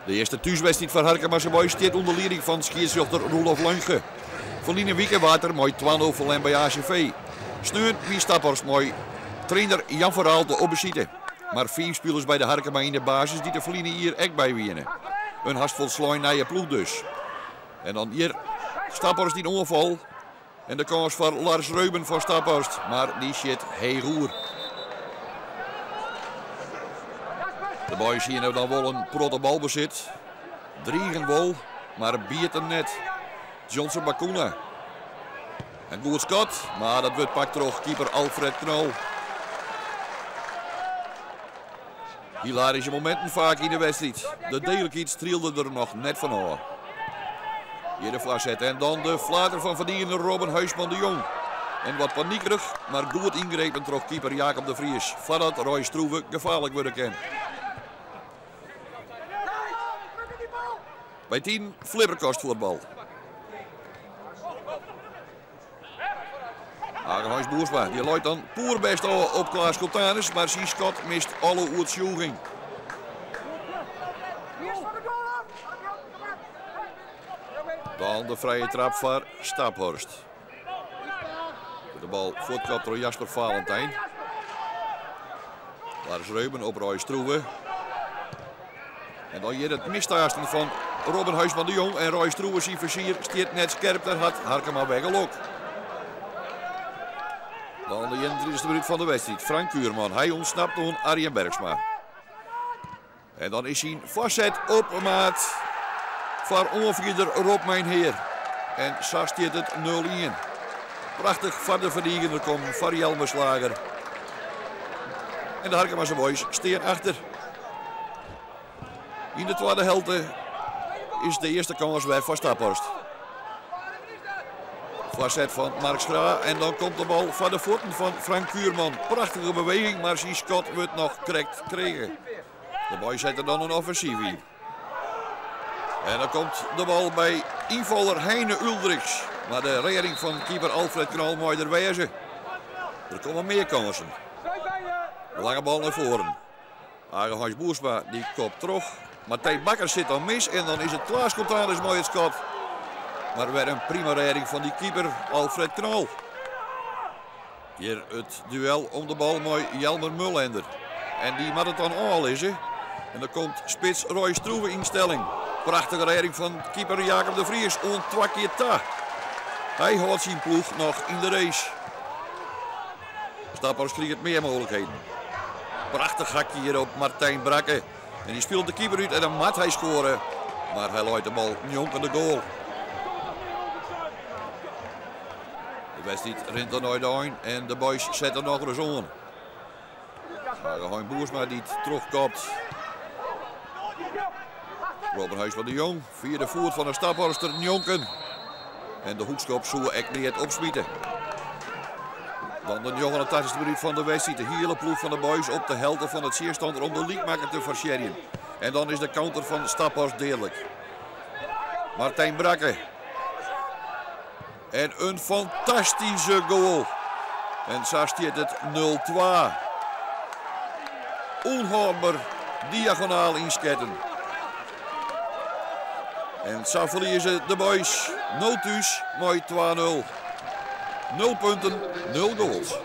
De eerste thuiswedstrijd van Harkema's Boys staat onder leiding van scheidsrechter Roelof Lange. Verliezen Wiekenwater mooi 2-0 voor bij ACV. Sneun wie Staphorst mooi trainer Jan Verhaal de opbezitten. Maar 4 spelers bij de Harkema in de basis die de verliezen hier echt bij winnen. Een hastvol slijn naar je ploeg dus. En dan hier Staphorst in ongeval. En de kans voor Lars Reuben van Staphorst. Maar die shit heel roer. De boys hier nou dan wel een protte balbezit. Driegen wel, maar bieten net. Johnson Bakuna. En goed schot, maar dat wordt pak terug keeper Alfred Knol. Hilarische momenten vaak in de wedstrijd. De delijkheid trilde er nog net van aan. Hier de flacet en dan de flater van verdiende Robin Huisman de Jong. En wat paniekerig, maar goed ingrepen terug keeper Jacob de Vries. Voordat Roy Stroeve gevaarlijk worden kan. Bij 10 flipperkast voetbal. Hagenhuis Boersma, die loopt dan poer best al op Klaas Coltanus, maar zijn schot mist alle uitzoeking. Dan de vrije trap voor Staphorst. De bal voortkapt door Jasper Valentijn. Lars Reuben op Roy Stroeve. En dan hier het mistaasten van Robin Huisman de Jong en Roy Stroeve zijn versier stiert net scherp, daar had Harkema weggelok. Dan de 31e minuut van de wedstrijd. Frank Kuurman, hij ontsnapt door Arjen Bergsma. En dan is hij vastzet op maat voor onvierder Rob Mijnheer. En zo staat het 0-1. Prachtig van de verdediger komt van Jelmerslager. En de Harkema's Boys staan achter. In de tweede helft is de eerste kans weg voor Staphorst. Voorzet van Mark Schra en dan komt de bal van de voeten van Frank Kuurman. Prachtige beweging, maar zijn schot wordt nog correct gekregen. De boys zetten dan een offensief in. En dan komt de bal bij invaller Heine Uldrichs. Maar de redding van keeper Alfred Knol mooi er wezen. Er komen meer kansen. Lange bal naar voren. Hagenhuis Boersma die kopt terug. Martijn Bakker zit dan mis en dan is het Klaas Coltanus mooi het schot. Maar weer een prima redding van die keeper Alfred Knol. Hier het duel om de bal mooi Jelmer Mullender. En die moet het dan al is. En dan komt spits Roy Stroeve in stelling. Prachtige redding van keeper Jacob de Vries. Ontwakkieta. Hij houdt zijn ploeg nog in de race. Staphorst krijgt meer mogelijkheden. Prachtig hakje hier op Martijn Brakke. En die speelt de keeper uit en dan moet hij scoren. Maar hij looit de bal niet aan de goal. De wedstrijd rent er nooit aan en de boys zetten nog eens aan. Hagenhuis Boersma die het terugkomt. Robin Huisman de Jong, via de voet van de Staphorster Njonken. En de hoekschop zou echt niet opsmieten. Dan de 89e minuut van de wedstrijd. De hele ploeg van de boys op de helft van het zeerstand om de leaguemaker te versjerien. En dan is de counter van Staphorst deerlijk. Martijn Brakke. En een fantastische goal. En zo staat het 0-2. Onhoudbaar diagonaal insketten. En zo verliezen de boys 0 thuis, mooi 2-0. 0 punten, 0 goals.